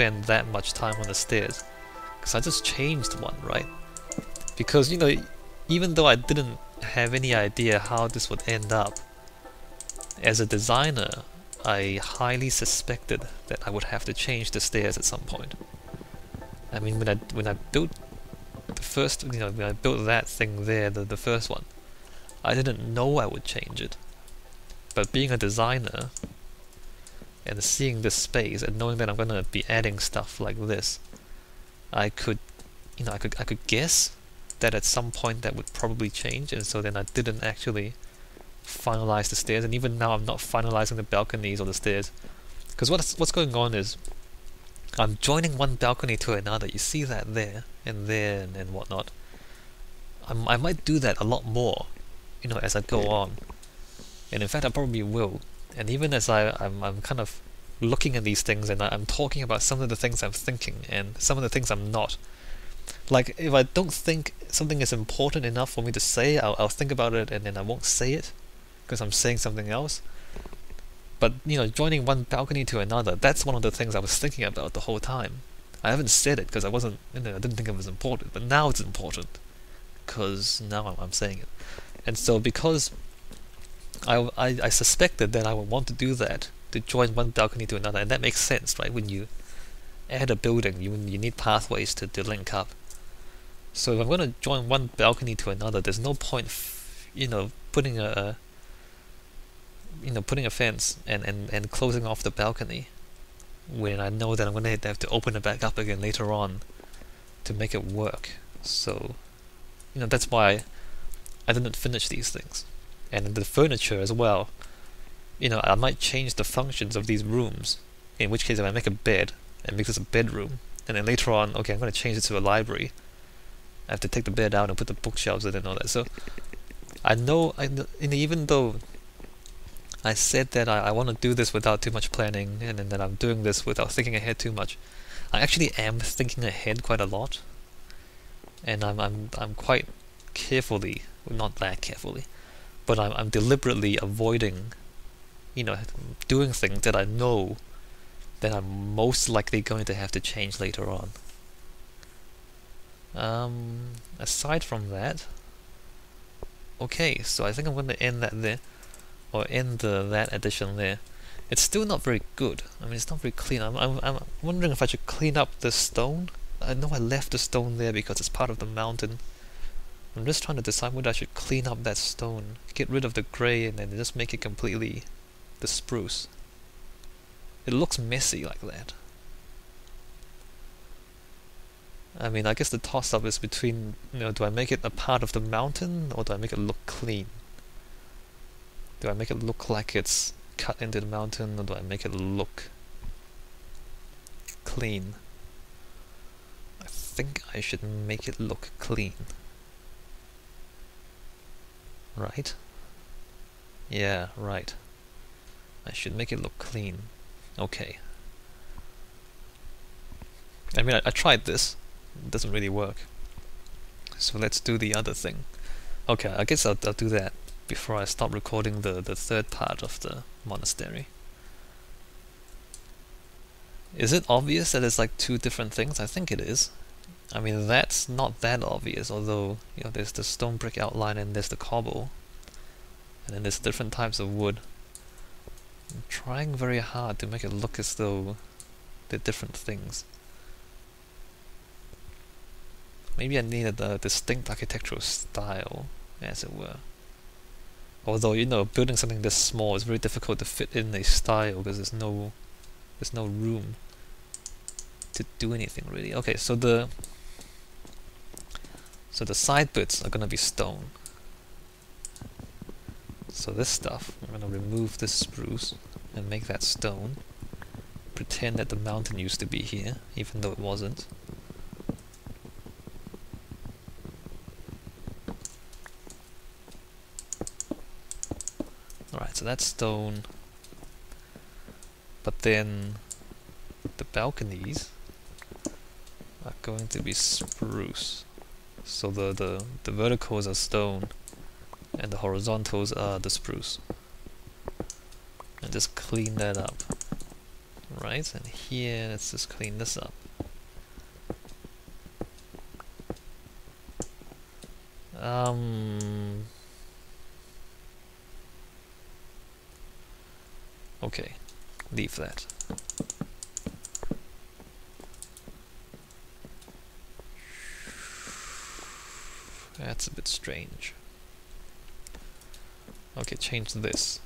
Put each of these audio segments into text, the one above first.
spend that much time on the stairs. Because I just changed one, right? Because, you know, even though I didn't have any idea how this would end up, as a designer, I highly suspected that I would have to change the stairs at some point. I mean, when I built the first, you know, when I built that thing there, the first one, I didn't know I would change it. But being a designer and seeing this space and knowing that I'm gonna be adding stuff like this, I could, you know, I could guess that at some point that would probably change, and so then I didn't actually finalize the stairs, and even now I'm not finalizing the balconies or the stairs, because what's going on is I'm joining one balcony to another. You see that there and whatnot. I might do that a lot more, you know, as I go on, and in fact I probably will. And even as I'm kind of looking at these things, and I'm talking about some of the things I'm thinking and some of the things I'm not. Like, if I don't think something is important enough for me to say, I'll think about it and then I won't say it because I'm saying something else. But, you know, joining one balcony to another, that's one of the things I was thinking about the whole time. I haven't said it because I wasn't, you know, I didn't think it was important, but now it's important because now I'm saying it. And so because I suspected that I would want to do that, to join one balcony to another, and that makes sense, right? When you add a building, you need pathways to link up. So if I'm going to join one balcony to another, there's no point, you know, putting a fence and closing off the balcony when I know that I'm going to have to open it back up again later on to make it work. So, you know, that's why I didn't finish these things. And the furniture as well, you know, I might change the functions of these rooms, in which case if I make a bed and make this a bedroom, and then later on, okay, I'm going to change it to a library, I have to take the bed out and put the bookshelves in and all that. So I know, even though I said that I want to do this without too much planning, and then that I'm doing this without thinking ahead too much, I actually am thinking ahead quite a lot, and I'm quite carefully, well, not that carefully, but I'm deliberately avoiding, you know, doing things that I know that I'm most likely going to have to change later on. Aside from that, okay, so I think I'm going to end that there, or end that addition there. It's still not very good. I mean, it's not very clean. I'm wondering if I should clean up the stone. I know I left the stone there because it's part of the mountain. I'm just trying to decide whether I should clean up that stone, get rid of the grey, and then just make it completely the spruce. It looks messy like that. I mean, I guess the toss-up is between, you know, do I make it a part of the mountain, or do I make it look clean? Do I make it look like it's cut into the mountain, or do I make it look clean? I think I should make it look clean. Right? Yeah, right. I should make it look clean. Okay. I mean, I tried this. It doesn't really work. So let's do the other thing. Okay, I guess I'll do that before I stop recording the third part of the monastery. Is it obvious that it's like two different things? I think it is. I mean, that's not that obvious, although, you know, there's the stone brick outline and there's the cobble. And then there's different types of wood. I'm trying very hard to make it look as though they're different things. Maybe I needed a distinct architectural style, as it were. Although, you know, building something this small is very difficult to fit in a style because there's no room to do anything really. Okay, so the side bits are gonna be stone. So this stuff, I'm gonna remove this spruce and make that stone. Pretend that the mountain used to be here, even though it wasn't. Alright, so that's stone. But then the balconies are going to be spruce. So the verticals are stone and the horizontals are the spruce. And just clean that up. right? And here, let's just clean this up. Okay, leave that. That's a bit strange. Okay, change this.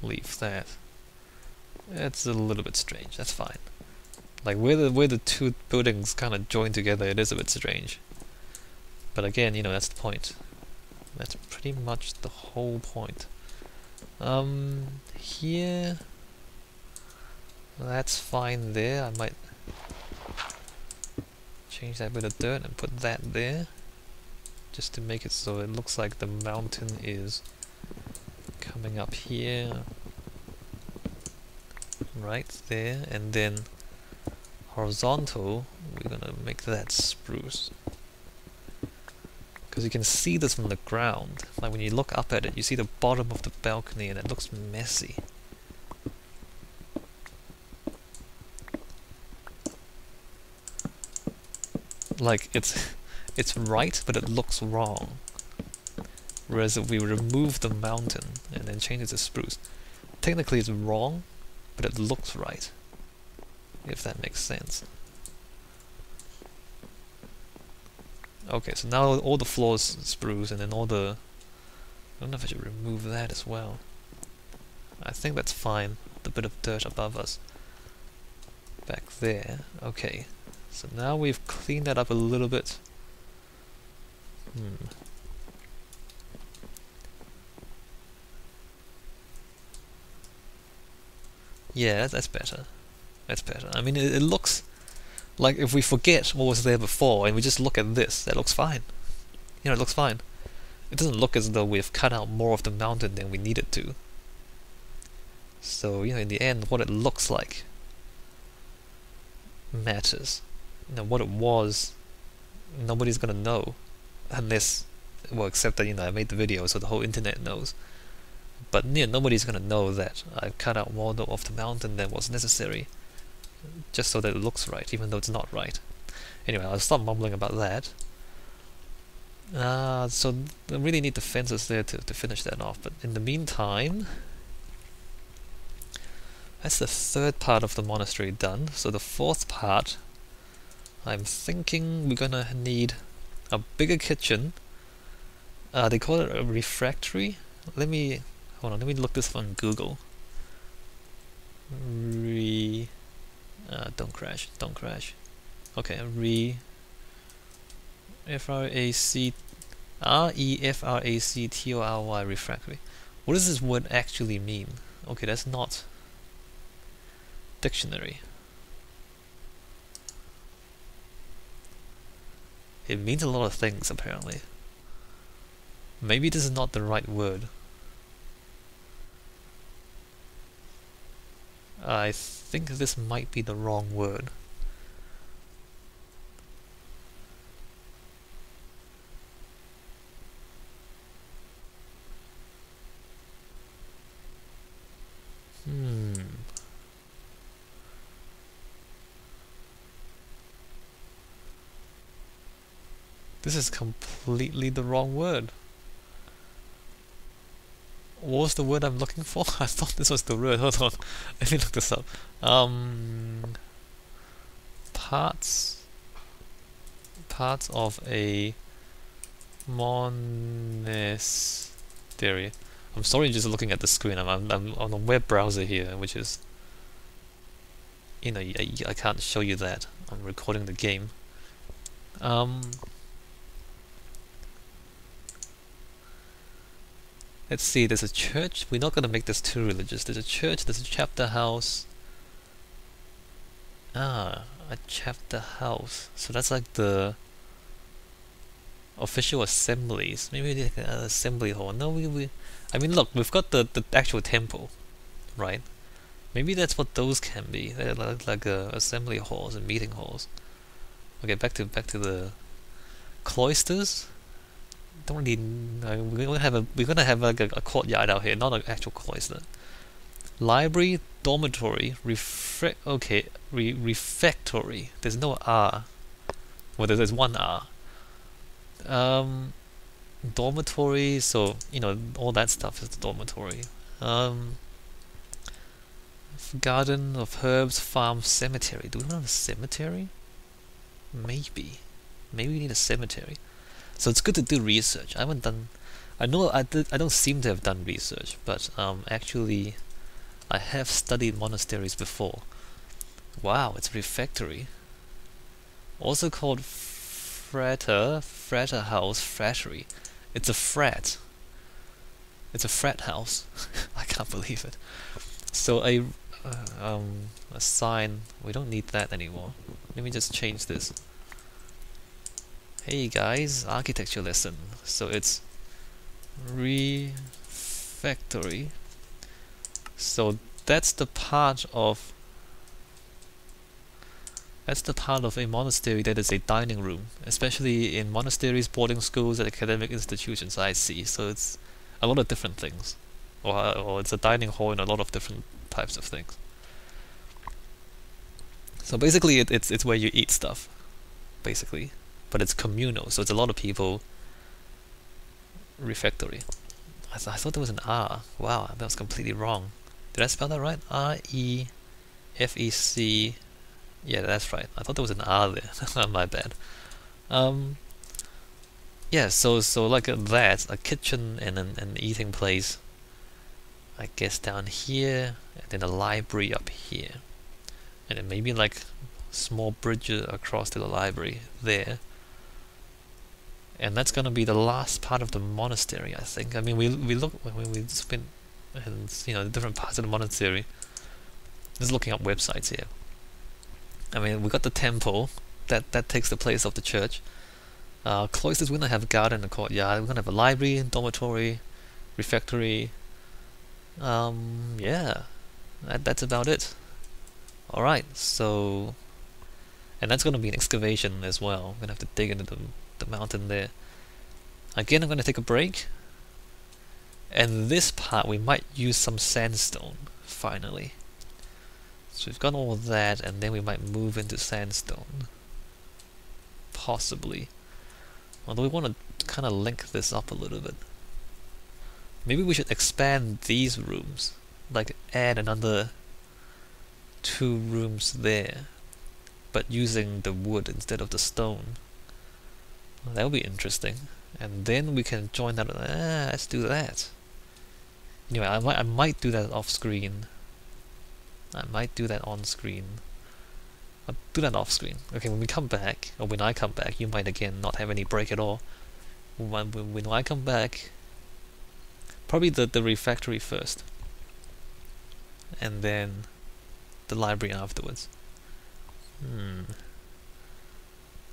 Leave that. It's a little bit strange. That's fine. Like where the two buildings kind of join together, it is a bit strange. But again, you know, that's the point. That's pretty much the whole point. Here, that's fine there. I might change that bit of dirt and put that there, just to make it so it looks like the mountain is coming up here, right there, and then horizontal, we're gonna make that spruce. Because you can see this from the ground. Like when you look up at it, you see the bottom of the balcony and it looks messy. Like it's right, but it looks wrong. Whereas if we remove the mountain and then change it to spruce, technically it's wrong, but it looks right. If that makes sense. Okay, so now all the floors spruce, and then all the... I don't know if I should remove that as well. I think that's fine. The bit of dirt above us. Back there. Okay. So now we've cleaned that up a little bit. Yeah, that's better. That's better. I mean, it looks... like if we forget what was there before and we just look at this, that looks fine. You know, it looks fine. It doesn't look as though we've cut out more of the mountain than we needed to. So, you know, in the end, what it looks like matters. You know, what it was, nobody's gonna know. Unless, well, except that, you know, I made the video so the whole internet knows. But, you know, nobody's gonna know that I've cut out more of the mountain than was necessary. Just so that it looks right, even though it's not right. Anyway, I'll stop mumbling about that. So I really need the fences there to finish that off, but in the meantime, that's the third part of the monastery done. So the fourth part, I'm thinking we're gonna need a bigger kitchen. They call it a refractory. Hold on, let me look this up on Google. Don't crash. Okay, refractory, refractory. What does this word actually mean? Okay, that's not dictionary. It means a lot of things, apparently. Maybe this is not the right word. I think this might be the wrong word. This is completely the wrong word. What was the word I'm looking for? I thought this was the word. Hold on. Let me look this up. Parts of a monastery. I'm sorry, just looking at the screen. I'm on a web browser here, which is, you know, I can't show you that. I'm recording the game. Let's see, there's a church. We're not going to make this too religious. There's a church, there's a chapter house. A chapter house. So that's like the official assemblies. Maybe like an assembly hall. No, I mean, look, we've got the actual temple, right? Maybe that's what those can be. They're like assembly halls and meeting halls. Okay, back to the cloisters. Don't really. We're gonna have like a courtyard out here, not an actual cloister. Library, dormitory, refectory. There's no R. Well, there's one R. Dormitory, so, you know, all that stuff is the dormitory. Garden of herbs, farm, cemetery. Do we have a cemetery? Maybe. Maybe we need a cemetery. So it's good to do research. I haven't done... I know I don't seem to have done research, but actually I have studied monasteries before. Wow, it's refectory. Also called frater house, frattery. It's a frat. It's a frat house. I can't believe it. So a sign. We don't need that anymore. Let me just change this. Hey guys, architecture lesson. So it's refectory. So that's the part of a monastery that is a dining room, especially in monasteries, boarding schools, and academic institutions. I see. So it's a lot of different things, or it's a dining hall in a lot of different types of things. So basically, it's where you eat stuff, basically, but it's communal. So it's a lot of people. Refectory. I thought there was an R. Wow, that was completely wrong. Did I spell that right? R-E-F-E-C. Yeah, that's right. I thought there was an R there. My bad. Yeah, so like that, a kitchen and an eating place, I guess down here, and then a library up here, and then maybe like small bridge across to the library there. And that's gonna be the last part of the monastery, I think. I mean, we look when we spin, and you know, the different parts of the monastery. Just looking up websites here. I mean, we got the temple that takes the place of the church. Cloisters, we're gonna have a garden, a courtyard. We're gonna have a library, dormitory, refectory. Yeah, that's about it. All right, so, and that's gonna be an excavation as well. We're gonna have to dig into the mountain there. Again, I'm going to take a break, and this part we might use some sandstone finally. So we've got all of that, and then we might move into sandstone, possibly. Although we want to kind of link this up a little bit. Maybe we should expand these rooms, like add another 2 rooms there, but using the wood instead of the stone. That would be interesting, and then we can join that. Let's do that. Anyway, I might do that off screen. I might do that on screen. I'll do that off screen. Okay, when we come back, or when I come back, you might again not have any break at all. When I come back, probably the refectory first, and then the library afterwards.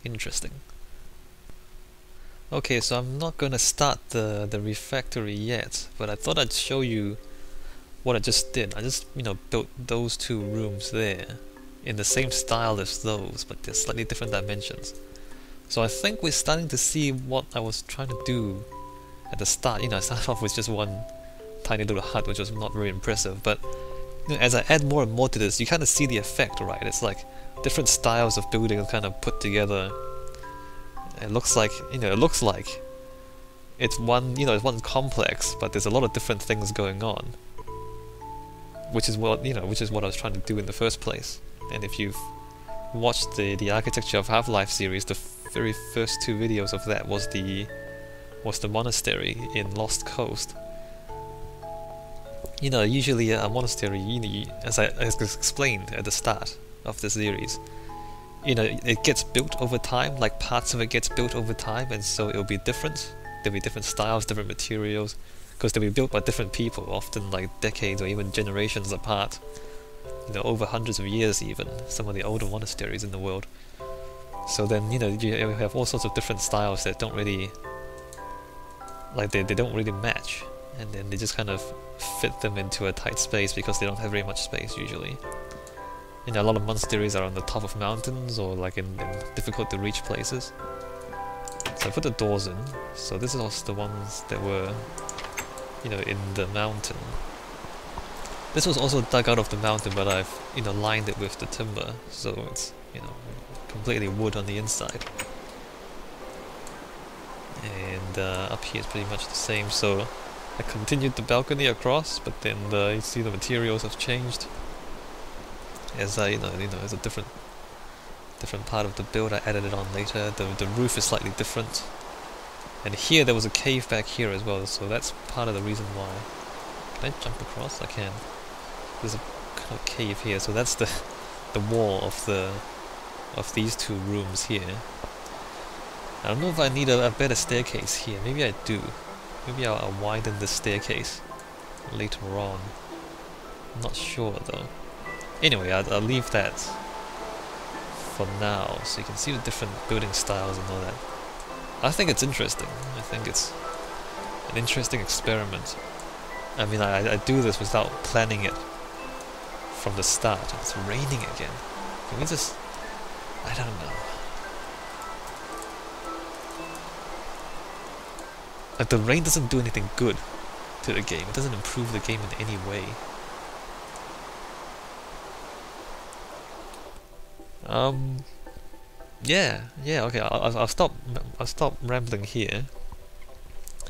Interesting. Okay, so I'm not gonna start the refectory yet, but I thought I'd show you what I just did. I just, you know, built those 2 rooms there in the same style as those, but they're slightly different dimensions. So I think we're starting to see what I was trying to do at the start. You know, I started off with just one tiny little hut, which was not very impressive, but you know, as I add more and more to this, you kind of see the effect, right? It's like different styles of building kind of put together. It looks like, you know, it's one, you know, it's one complex, but there's a lot of different things going on, which is what, you know, which is what I was trying to do in the first place. And if you've watched the Architecture of Half-Life series, the very first 2 videos of that was the monastery in Lost Coast. You know, usually a monastery, you know, as I explained at the start of the series, you know, it gets built over time, like parts of it gets built over time, and so it'll be different. There'll be different styles, different materials, because they'll be built by different people, often like decades or even generations apart. You know, over hundreds of years even, some of the older monasteries in the world. So then, you know, you have all sorts of different styles that don't really, like they don't really match, and then they just kind of fit them into a tight space because they don't have very much space usually. You know, a lot of monasteries are on the top of mountains or like in difficult to reach places. So I put the doors in. So this is also the ones that were, you know, in the mountain. This was also dug out of the mountain, but I've, you know, lined it with the timber, so it's, you know, completely wood on the inside. And up here is pretty much the same, so I continued the balcony across, but then you see the materials have changed. As I, as a different part of the build, I added it on later. The roof is slightly different. And here there was a cave back here as well, so that's part of the reason why. Can I jump across? I can. There's a kind of cave here, so that's the wall of these two rooms here. I don't know if I need a better staircase here. Maybe I do. Maybe I'll widen the staircase later on. I'm not sure though. Anyway, I'll leave that for now, so you can see the different building styles and all that. I think it's interesting. I think it's an interesting experiment. I mean, I do this without planning it from the start. It's raining again. Can we just... I don't know. Like, the rain doesn't do anything good to the game. It doesn't improve the game in any way. Yeah, okay, I'll stop rambling here.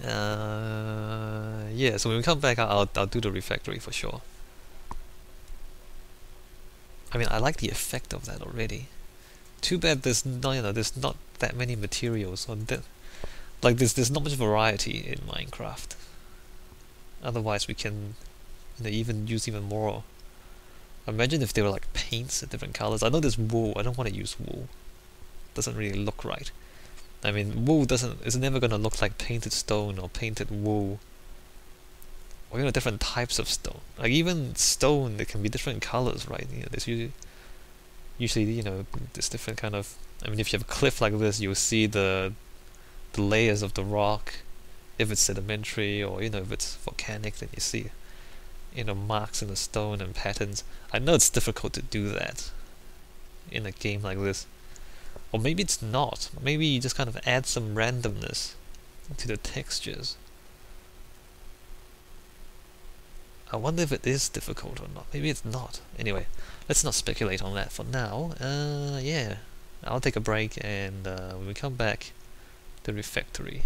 Yeah, so when we come back, I'll do the refectory for sure. I mean, I like the effect of that already. Too bad there's not, there's not that many materials on that. Like, there's not much variety in Minecraft. Otherwise, we can, even use even more. Imagine if they were like paints in different colors. I know there's wool. I don't want to use wool. Doesn't really look right. I mean, wool is never gonna look like painted stone or painted wool. Or different types of stone. Like even stone, there can be different colors, right? There's usually there's different kind of. I mean, if you have a cliff like this, you'll see the layers of the rock. If it's sedimentary or if it's volcanic, then you see marks in the stone and patterns. I know it's difficult to do that in a game like this. Or maybe it's not. Maybe you just kind of add some randomness to the textures. I wonder if it is difficult or not. Maybe it's not. Anyway, let's not speculate on that for now. Yeah, I'll take a break, and when we come back, the refectory.